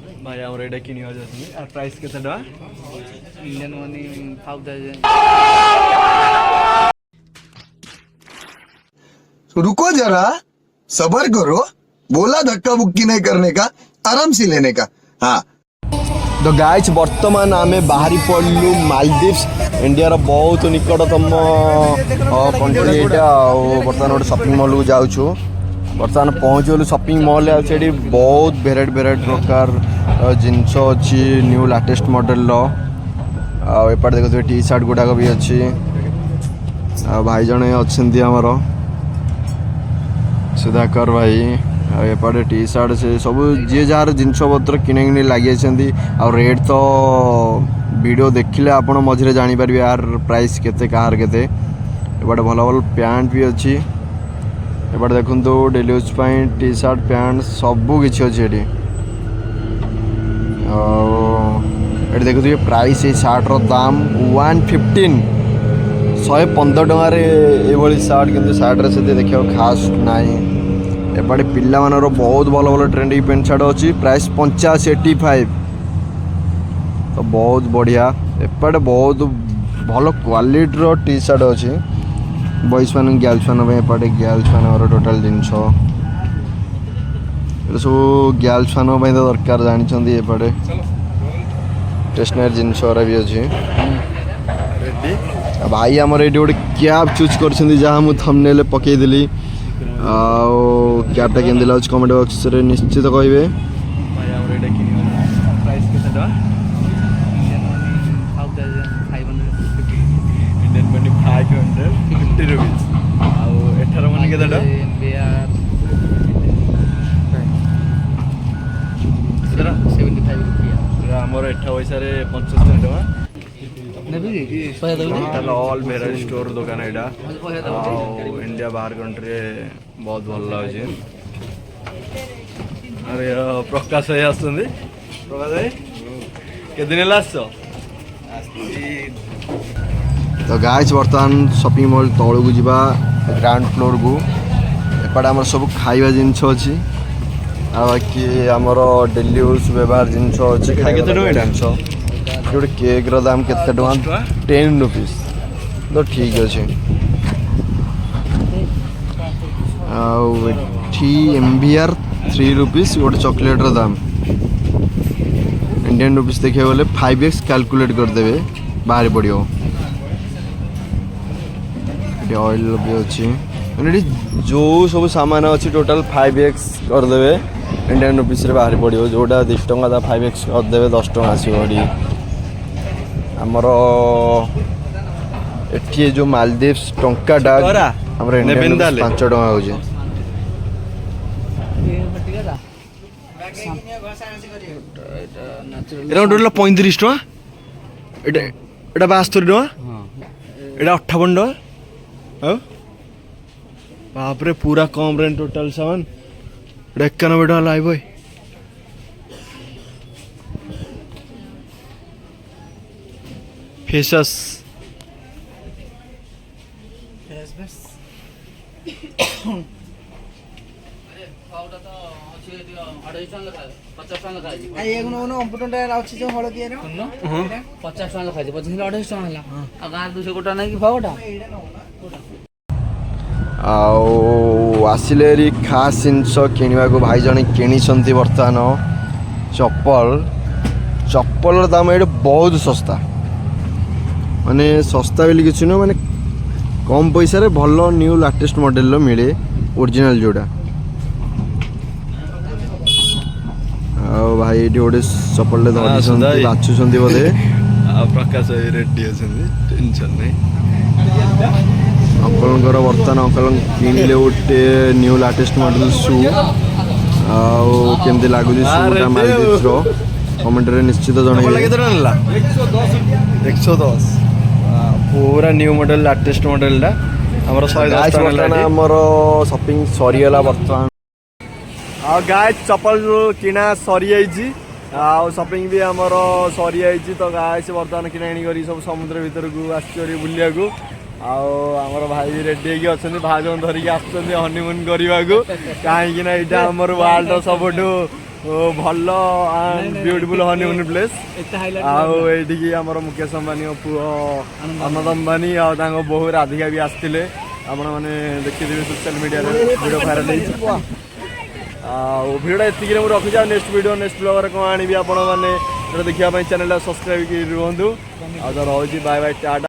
भाई आमर एटा किनि हो जासनी आ प्राइस केते डा इंडियन मनी 5000 रुको जरा सबर करो बोला धक्का बुक्की नहीं करने का आराम से लेने का हाँ तो गाइस वर्तमान आमे बाहरी पड़लु मालदीव्स इंडिया रो बहुत निकटतम कंट्री एटा वर्तमान गोटे शॉपिंग मॉल को जाउछु वर्तमान पहुँचलु शॉपिंग मॉल से बहुत भेराइट प्रकार जिनस अच्छी न्यू लेटेस्ट मॉडल एपटे देखो टी शर्ट गुड़ाक भी अच्छी भाई जने अच्छे आमर सुधाकर भाई एपटे टी शर्ट से सब जी जार जिनस पत्र किने किने लगे आ रेट तो वीडियो देखिले आपण मझे जापर यार प्राइस केते कहार केते एपटे भल भल पैंट भी अच्छी एपटे देखो daily use T shirt pant सबू किसी अच्छे ये देखो ये प्राइस ये शार्ट रो दाम 115 115 टकर ये शार्ट किंतु शार्ट से देखा खास ना एपटे पिला मानर बहुत भल भल ट्रेंडिंग पेंट शर्ट अच्छी प्राइस 85 तो बहुत बढ़िया एपटे बहुत भल क्वालिटी रो टी शर्ट अच्छी बॉयज मान गर्ल्स मानपटे गर्ल्स मान टोटाल जिनस सब गर्ल्स मान तो दरकार जानते एपटे स्टेशनरी जिनस भी अच्छी भाई आमर ये गोटे कैब चूज कर जहाँ मुझे थंबनेल पकईदेली कैबटा केमती लगे कमेंट बॉक्स रे निश्चित कहे आमर एठा पैसा 75 टका ऑल भेराइटी स्टोर दुकान यहाँ इंडिया बाहर कंट्री बहुत भल लगे अरे प्रकाश भाई आसुँच प्रकाश भाई केदिन तो गाइस बर्तमान शॉपिंग मॉल तौल को जीवा ग्राउंड फ्लोर को एपटे आम सब खाଇବା जिनस अच्छी बाकी आमर डेली यूज व्यवहार जिनस अच्छी जिनस गोटे केक दाम केते टका 10 रुपीस तो ठीक अच्छे MVR 3 रुपीस गोटे चॉकलेट दाम इंडियन रुपीस देखा गले 5x कैलकुलेट करदे बाहर पड़ो ऑयल भी अच्छी मैंने जो सब सामान अच्छी टोटाल 5x करदे इंडियन रुपीस बाहर पड़ो जोटा 10 टका 5x करदे 10 टका आसो आमर एठी जो मालदीव्स टंकाटा हमर इंडियन 5 टका हो टोटल 35 टका एटा 72 टका एटा 58 टका बापरे पूरा कम रेट टोटल सामान 91 टका लाइव फेसस आसिले खास जिनस किणवा को भाई जन कि बर्तमान चप्पल दाम ये बहुत सस्ता माने सस्ता बोली किसी नुह माने कम पैसा रे भल न्यू लेटेस्ट मॉडल मिले ओरिजिनल जोड़ा भाई ये गोटे चप्पल बाछुंट बोधे प्रकाश रेडी अच्छा टेंशन नहीं अंकल बर्तमान अंकल किणिले गोटे न्यू लेटेस्ट मॉडल शू आमती लगुच शूटा मालदीव्स कमेंट निश्चित जनइबे 110 पूरा न्यू मॉडल लेटेस्ट मॉडल आमर 110 आमर शॉपिंग सरीगला बर्तमान गाइस चप्पल किना सरी शॉपिंग भी आमर सरी तो गाइस बर्तमान किना किणी सब समुद्र भीतर को आसरी बुलिया आमर भाई भी रेडी होगी भाज धरिकी आसुँच हनीमून करने को कहीं यहाँ आमर वर्ल्ड सबुठ भल ब्यूटीफुल हनीमून प्लेस एते हाइलाइट आउठी आमर मुकेश अंबानी पुओ आनंद अंबानी और बहु राधिका भी आसते आपण मैंने देखिए social media video viral video एतिक मुझे रखुच्छे नेक्स्ट वीडियो नेक्स्ट ब्लॉगर कौन आनी आपण मैंने देखा चैनल सब्सक्राइब रुहतु आ रोज बाय बाय टाटा।